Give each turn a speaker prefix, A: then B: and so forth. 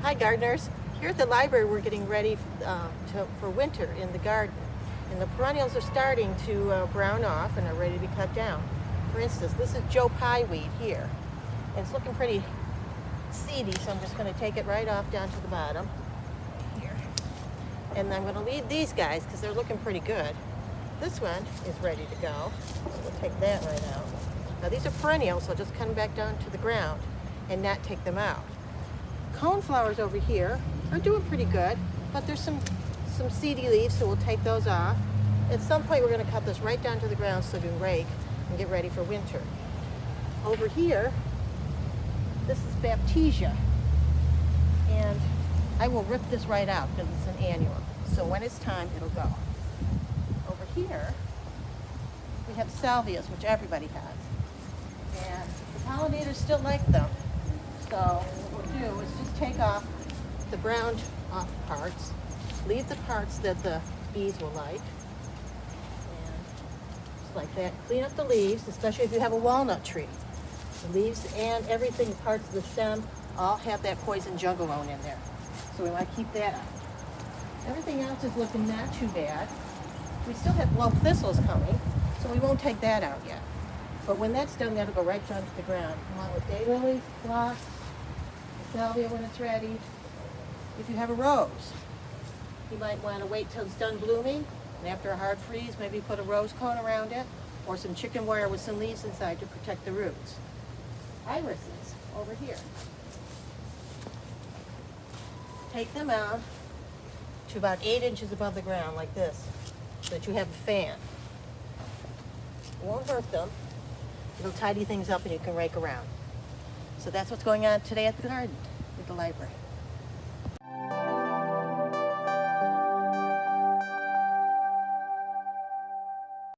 A: Hi gardeners. Here at the library we're getting ready for winter in the garden. And the perennials are starting to brown off and are ready to be cut down. For instance, this is Joe Pye weed here. And it's looking pretty seedy, so I'm just going to take it right off down to the bottom here. And I'm going to leave these guys because they're looking pretty good. This one is ready to go. So we'll take that right out. Now these are perennials, so I'll just come back down to the ground and not take them out. Coneflowers over here are doing pretty good, but there's some seedy leaves, so we'll take those off. At some point we're going to cut this right down to the ground so we can rake and get ready for winter. Over here, this is Baptisia, and I will rip this right out because it's an annual. So when it's time, it'll go. Over here, we have Salvias, which everybody has. And the pollinators still like them. So what we'll do is just take off the browned off parts, leave the parts that the bees will like, and just like that. Clean up the leaves, especially if you have a walnut tree. The leaves and everything, parts of the stem, all have that poison juggalo in there. So we want to keep that up. Everything else is looking not too bad. We still have low thistles coming, so we won't take that out yet. But when that's done, that'll go right down to the ground, along with daylilies, phlox, salvia when it's ready. If you have a rose, you might want to wait till it's done blooming, and after a hard freeze, maybe put a rose cone around it, or some chicken wire with some leaves inside to protect the roots. Irises, over here. Take them out to about 8 inches above the ground, like this, so that you have a fan. It won't hurt them. It'll tidy things up and you can rake around. So that's what's going on today at the garden, at the library.